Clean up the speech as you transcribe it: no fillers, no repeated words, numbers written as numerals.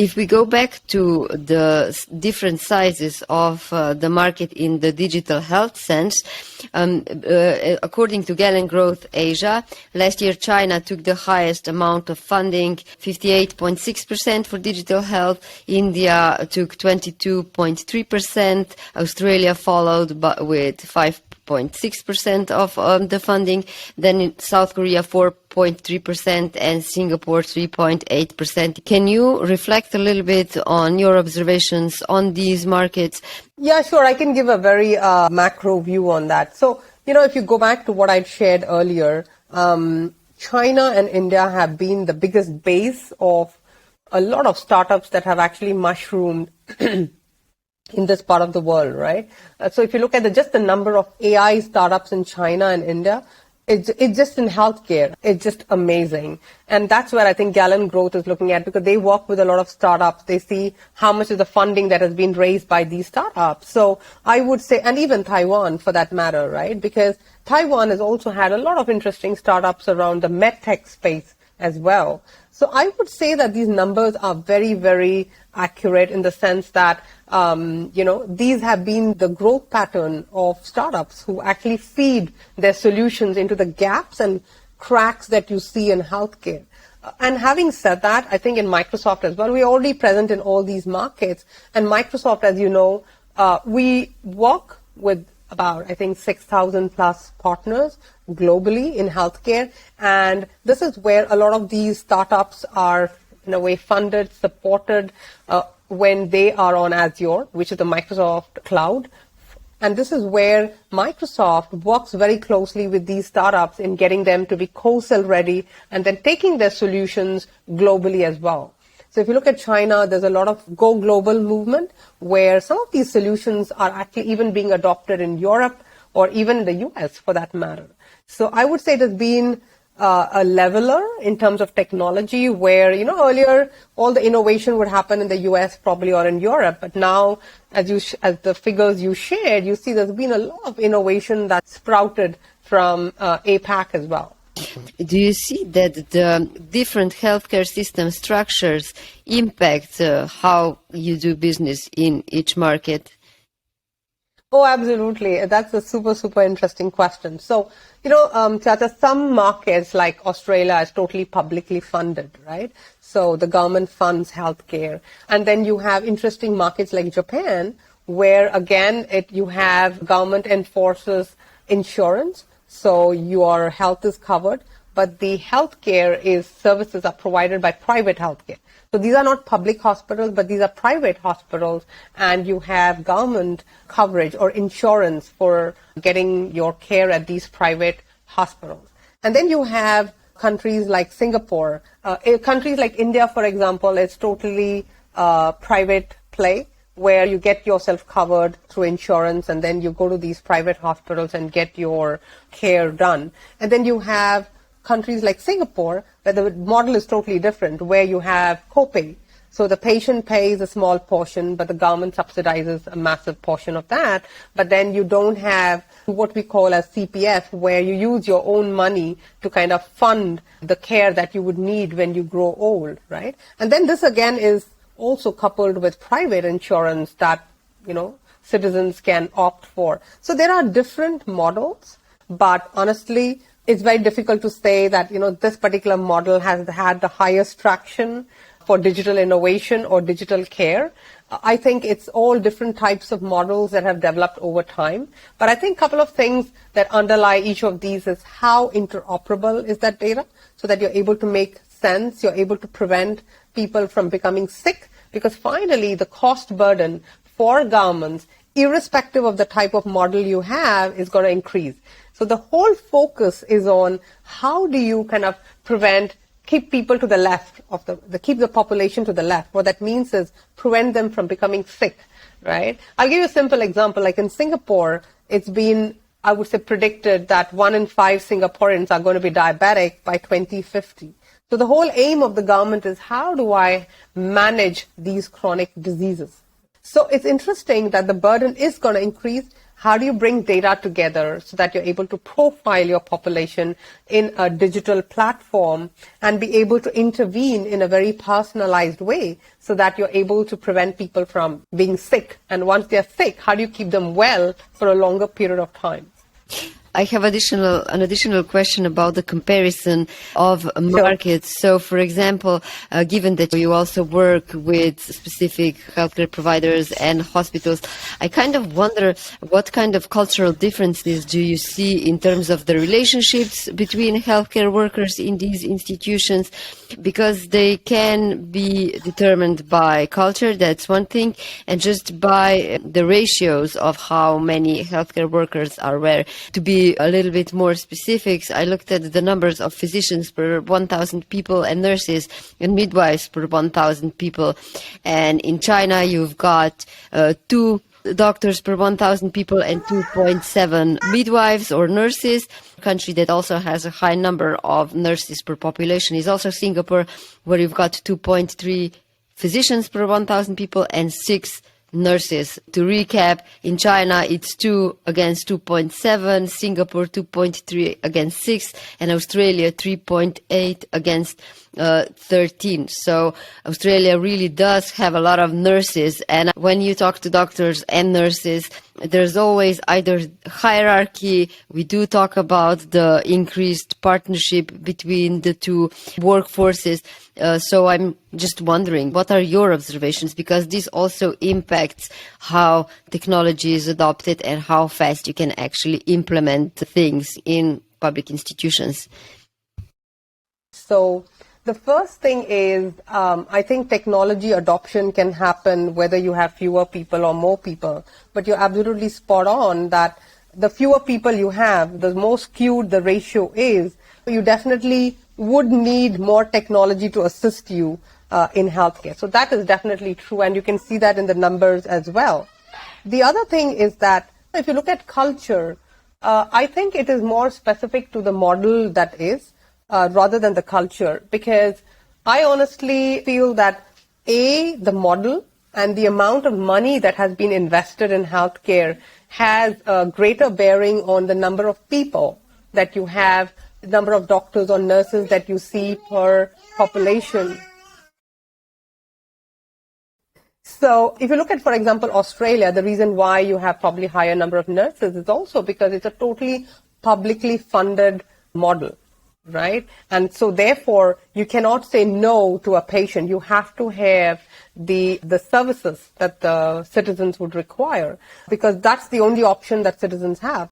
If we go back to the different sizes of the market in the digital health sense, according to Galen Growth Asia, last year China took the highest amount of funding, 58.6% for digital health. India took 22.3%. Australia followed with 5.6% of the funding. Then in South Korea, 4.3%, and Singapore 3.8%. Can you reflect a little bit on your observations on these markets? Yeah, sure. I can give a very macro view on that. So, if you go back to what I'd shared earlier, China and India have been the biggest base of a lot of startups that have actually mushroomed in this part of the world, right? So if you look at just the number of AI startups in China and India, it's just in healthcare. It's just amazing. And that's where I think Galen Growth is looking at, because they work with a lot of startups. They see how much is the funding that has been raised by these startups. So I would say, and even Taiwan for that matter, right? Because Taiwan has also had a lot of interesting startups around the medtech space as well. So I would say that these numbers are very, very accurate in the sense that, these have been the growth pattern of startups who actually feed their solutions into the gaps and cracks that you see in healthcare. And having said that, I think in Microsoft as well, we're already present in all these markets. And Microsoft, as you know, we work with about, I think, 6,000 plus partners globally in healthcare. And this is where a lot of these startups are, in a way, funded, supported when they are on Azure, which is the Microsoft cloud. And this is where Microsoft works very closely with these startups in getting them to be co-sell ready and then taking their solutions globally as well. So if you look at China, there's a lot of go global movement where some of these solutions are actually even being adopted in Europe or even in the US for that matter. So I would say it has been a leveler in terms of technology where, earlier all the innovation would happen in the US probably or in Europe. But now, as the figures you shared, you see there's been a lot of innovation that's sprouted from APAC as well. Do you see that the different healthcare system structures impact how you do business in each market? Oh, absolutely. That's a super, super interesting question. So, Chata, some markets like Australia is totally publicly funded, right? So the government funds healthcare. And then you have interesting markets like Japan, where again, you have government enforces insurance. So your health is covered, but the healthcare services are provided by private healthcare. So these are not public hospitals, but these are private hospitals, and you have government coverage or insurance for getting your care at these private hospitals. And then you have countries like Singapore. Countries like India, for example, is totally private play, where you get yourself covered through insurance and then you go to these private hospitals and get your care done. And then you have countries like Singapore, where the model is totally different, where you have copay. So the patient pays a small portion, but the government subsidizes a massive portion of that. But then you don't have what we call as CPF, where you use your own money to kind of fund the care that you would need when you grow old, right? And then this again is also coupled with private insurance that, citizens can opt for. So there are different models, but honestly, it's very difficult to say that, this particular model has had the highest traction for digital innovation or digital care. I think it's all different types of models that have developed over time. But I think a couple of things that underlie each of these is how interoperable is that data, so that you're able to make sense, you're able to prevent people from becoming sick, because finally the cost burden for governments, irrespective of the type of model you have, is going to increase. So the whole focus is on how do you kind of keep people to the left of keep the population to the left. What that means is prevent them from becoming sick, right? I'll give you a simple example. Like in Singapore, it's been, I would say, predicted that 1 in 5 Singaporeans are going to be diabetic by 2050. So the whole aim of the government is how do I manage these chronic diseases? So it's interesting that the burden is going to increase. How do you bring data together so that you're able to profile your population in a digital platform and be able to intervene in a very personalized way so that you're able to prevent people from being sick? And once they're sick, how do you keep them well for a longer period of time? I have an additional question about the comparison of markets. So, for example, given that you also work with specific healthcare providers and hospitals, I kind of wonder what kind of cultural differences do you see in terms of the relationships between healthcare workers in these institutions, because they can be determined by culture, that's one thing, and just by the ratios of how many healthcare workers are where. To be a little bit more specifics, I looked at the numbers of physicians per 1,000 people and nurses and midwives per 1,000 people. And in China, you've got 2 doctors per 1,000 people and 2.7 midwives or nurses. A country that also has a high number of nurses per population is also Singapore, where you've got 2.3 physicians per 1,000 people and 6 nurses. To recap, in China it's 2 against 2.7, Singapore 2.3 against 6, and Australia 3.8 against 13. So Australia really does have a lot of nurses, and when you talk to doctors and nurses, there's always either hierarchy. We do talk about the increased partnership between the two workforces. So I'm just wondering, what are your observations? Because this also impacts how technology is adopted and how fast you can actually implement things in public institutions. So the first thing is, I think technology adoption can happen whether you have fewer people or more people. But you're absolutely spot on that the fewer people you have, the more skewed the ratio is. You definitely would need more technology to assist you in healthcare. So that is definitely true, and you can see that in the numbers as well. The other thing is that if you look at culture, I think it is more specific to the model that is, rather than the culture, because I honestly feel that the model and the amount of money that has been invested in healthcare has a greater bearing on the number of people that you have, the number of doctors or nurses that you see per population. So if you look at, for example, Australia, the reason why you have probably higher number of nurses is also because it's a totally publicly funded model, right? And so therefore, you cannot say no to a patient. You have to have the services that the citizens would require, because that's the only option that citizens have.